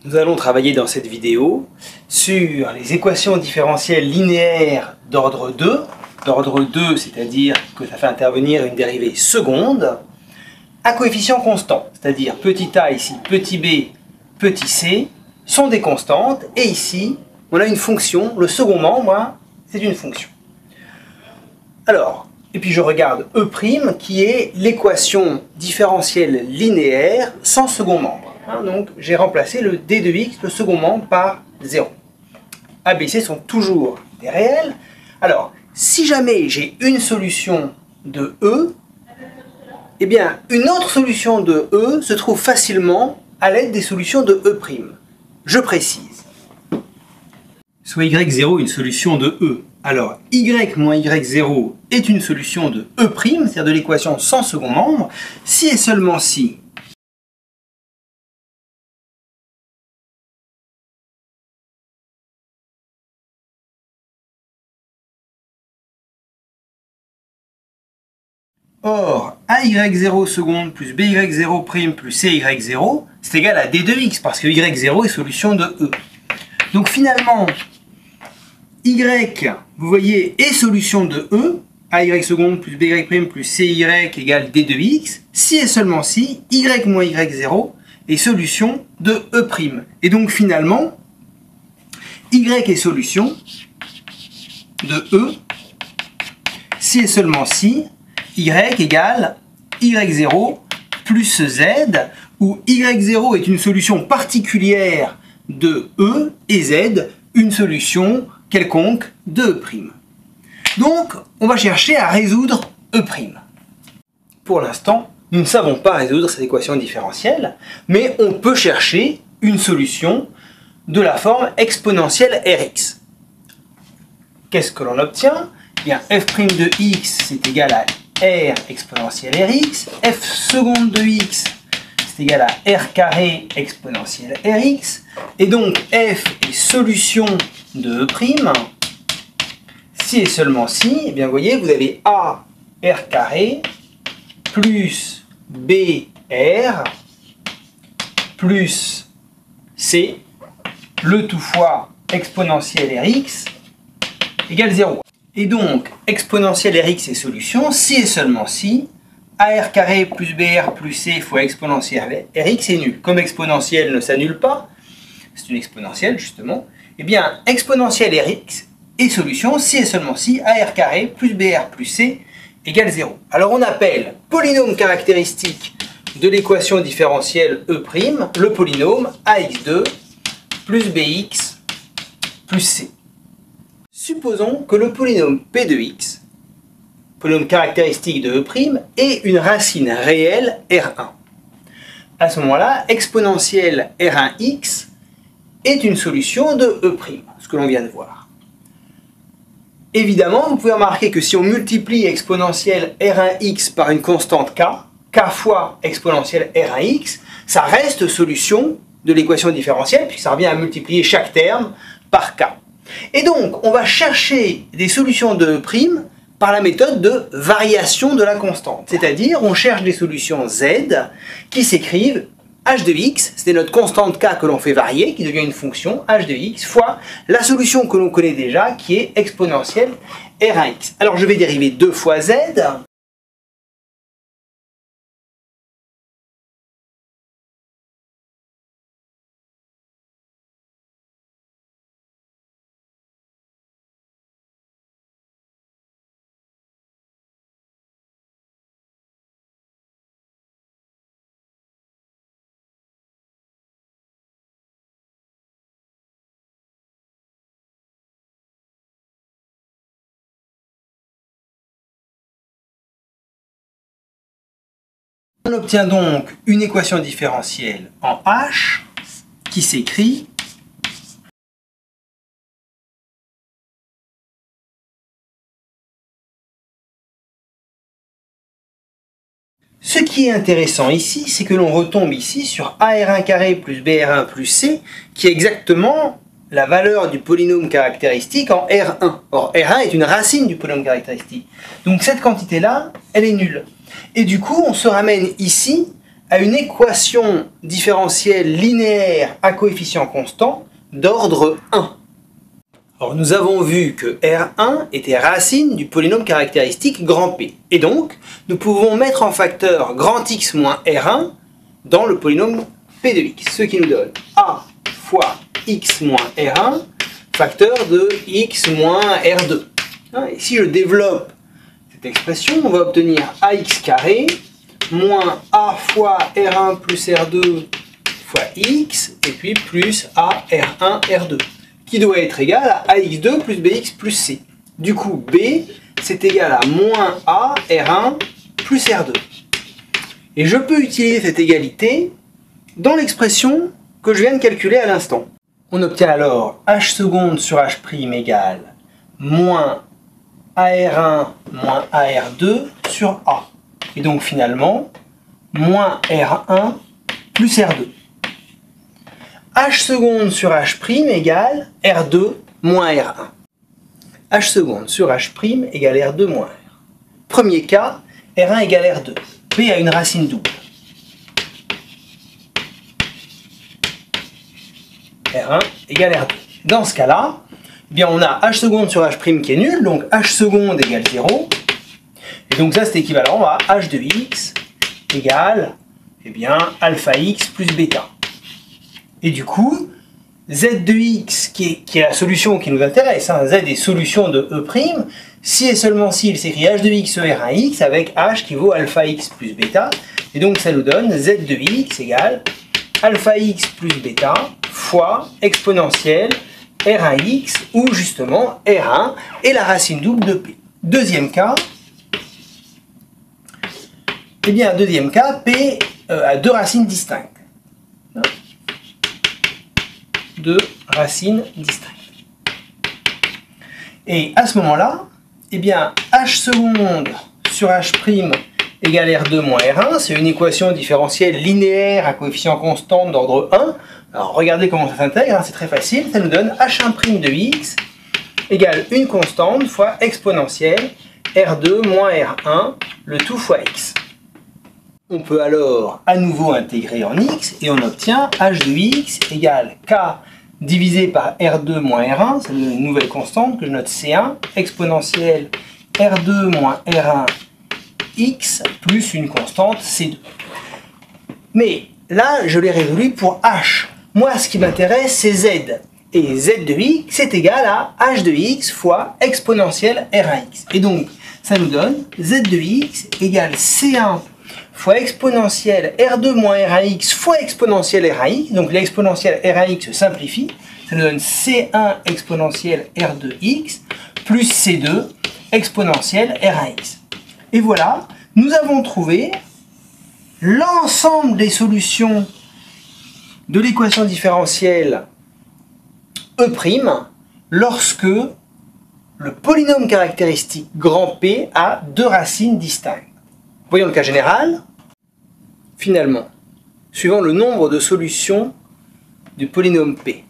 Nous allons travailler dans cette vidéo sur les équations différentielles linéaires d'ordre 2. D'ordre 2, c'est-à-dire que ça fait intervenir une dérivée seconde, à coefficient constant, c'est-à-dire petit a ici, petit b, petit c, sont des constantes, et ici, on a une fonction, le second membre, c'est une fonction. Alors, et puis je regarde E', qui est l'équation différentielle linéaire sans second membre. Donc j'ai remplacé le d de x, le second membre, par 0. A, B, C sont toujours des réels. Alors, si jamais j'ai une solution de E, eh bien, une autre solution de E se trouve facilement à l'aide des solutions de E'. Je précise. Soit y0 une solution de E, alors y moins y0 est une solution de E', c'est-à-dire de l'équation sans second membre, si et seulement si or, AY0 seconde plus BY0' plus CY0, c'est égal à D de X, parce que Y0 est solution de E. Donc finalement, Y, vous voyez, est solution de E, AY seconde plus BY' plus CY égale D de X, si et seulement si, Y moins Y0 est solution de E'. Et donc finalement, Y est solution de E, si et seulement si, Y égale Y0 plus Z, où Y0 est une solution particulière de E et Z, une solution quelconque de E'. Donc, on va chercher à résoudre E'. Pour l'instant, nous ne savons pas résoudre cette équation différentielle, mais on peut chercher une solution de la forme exponentielle Rx. Qu'est-ce que l'on obtient? Eh bien, f' de x, c'est égal à r exponentielle Rx, f seconde de x, c'est égal à r carré exponentielle Rx, et donc f est solution de E', si et seulement si, eh bien vous voyez, vous avez a r carré plus b r plus c, le tout fois exponentielle Rx égale 0. Et donc, exponentielle Rx est solution, si et seulement si, AR carré plus BR plus C fois exponentielle Rx est nul. Comme exponentielle ne s'annule pas, c'est une exponentielle justement, eh bien, exponentielle Rx est solution, si et seulement si, AR carré plus BR plus C égale 0. Alors on appelle polynôme caractéristique de l'équation différentielle E', le polynôme AX2 plus BX plus C. Supposons que le polynôme P de x, polynôme caractéristique de E', ait une racine réelle R1. À ce moment-là, exponentielle R1x est une solution de E', ce que l'on vient de voir. Évidemment, vous pouvez remarquer que si on multiplie exponentielle R1x par une constante k fois exponentielle R1x, ça reste solution de l'équation différentielle, puisque ça revient à multiplier chaque terme par k. Et donc, on va chercher des solutions de E' par la méthode de variation de la constante. C'est-à-dire, on cherche des solutions z qui s'écrivent h de x, c'est notre constante k que l'on fait varier, qui devient une fonction h de x, fois la solution que l'on connaît déjà, qui est exponentielle R1x. Alors, je vais dériver 2 fois z. On obtient donc une équation différentielle en h qui s'écrit ce qui est intéressant ici, c'est que l'on retombe ici sur AR1 carré plus BR1 plus C, qui est exactement la valeur du polynôme caractéristique en R1. Or, R1 est une racine du polynôme caractéristique. Donc cette quantité-là, elle est nulle. Et du coup, on se ramène ici à une équation différentielle linéaire à coefficient constant d'ordre 1. Alors, nous avons vu que R1 était racine du polynôme caractéristique grand P. Et donc, nous pouvons mettre en facteur grand X moins R1 dans le polynôme P de X, ce qui nous donne A fois X moins R1, facteur de X moins R2. Et si je développe cette expression, on va obtenir AX carré moins A fois R1 plus R2 fois X, et puis plus A R1 R2. Qui doit être égal à AX2 plus BX plus C. Du coup, B, c'est égal à moins A R1 plus R2. Et je peux utiliser cette égalité dans l'expression que je viens de calculer à l'instant. On obtient alors H seconde sur H' égale moins AR1 moins AR2 sur A. Et donc finalement, moins R1 plus R2. H seconde sur H' égale R2 moins R1. H seconde sur H' égale R2 moins R. Premier cas, R1 égale R2. P a une racine double. R1 égale R2. Dans ce cas-là, eh bien on a H seconde sur H' qui est nul, donc H seconde égale 0. Et donc ça c'est équivalent à H de X égale eh bien, alpha X plus bêta. Et du coup, Z de X, qui est la solution qui nous intéresse, hein, Z est solution de E', si et seulement si il s'écrit H de X R1X avec H qui vaut alpha X plus bêta. Et donc ça nous donne Z de X égale alpha X plus bêta fois exponentielle R1X, où justement R1 est la racine double de P. Deuxième cas, eh bien deuxième cas, P a deux racines distinctes. Deux racines distinctes. Et à ce moment-là, eh bien, H seconde sur H' égale R2 moins R1, c'est une équation différentielle linéaire à coefficient constant d'ordre 1. Alors regardez comment ça s'intègre, hein, c'est très facile, ça nous donne H1' de X égale une constante fois exponentielle R2 moins R1, le tout fois X. On peut alors à nouveau intégrer en X et on obtient H de X égale K divisé par R2 moins R1, c'est une nouvelle constante que je note C1, exponentielle R2 moins R1 X plus une constante C2. Mais là, je l'ai résolu pour H. Moi, ce qui m'intéresse, c'est Z. Et Z de X, c'est égal à H de X fois exponentielle R1X. Et donc, ça nous donne Z de X égale C1 fois exponentielle R2 moins R1X fois exponentielle R1X. Donc l'exponentielle R1X se simplifie. Ça nous donne C1 exponentielle R2X plus C2 exponentielle R1X. Et voilà, nous avons trouvé l'ensemble des solutions de l'équation différentielle E' lorsque le polynôme caractéristique grand P a deux racines distinctes. Voyons le cas général. Finalement, suivant le nombre de solutions du polynôme P.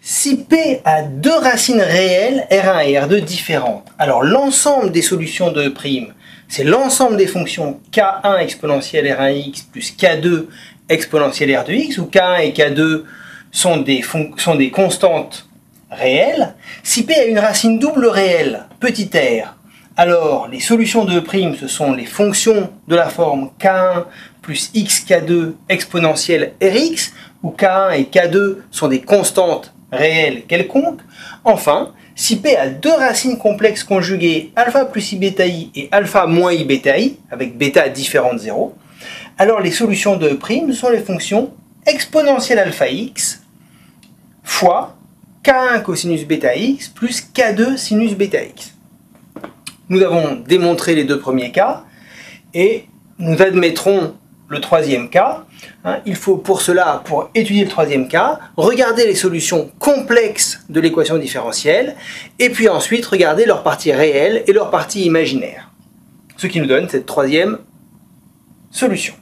Si P a deux racines réelles, R1 et R2 différentes, alors l'ensemble des solutions de E', c'est l'ensemble des fonctions K1 exponentielle R1x plus K2 exponentielle R2x, où K1 et K2 sont des constantes réelles. Si P a une racine double réelle, petit r, alors les solutions de E', ce sont les fonctions de la forme K1 plus xk2 exponentielle Rx, où K1 et K2 sont des constantes réelles quelconques. Enfin, si P a deux racines complexes conjuguées alpha plus i bêta i et alpha moins i bêta i, avec bêta différent de 0, alors les solutions de E' sont les fonctions exponentielle alpha x fois K1 cosinus bêta x plus K2 sinus bêta x. nous avons démontré les deux premiers cas et nous admettrons le troisième cas. Il faut pour cela, pour étudier le troisième cas, regarder les solutions complexes de l'équation différentielle et puis ensuite regarder leur partie réelle et leur partie imaginaire. Ce qui nous donne cette troisième solution.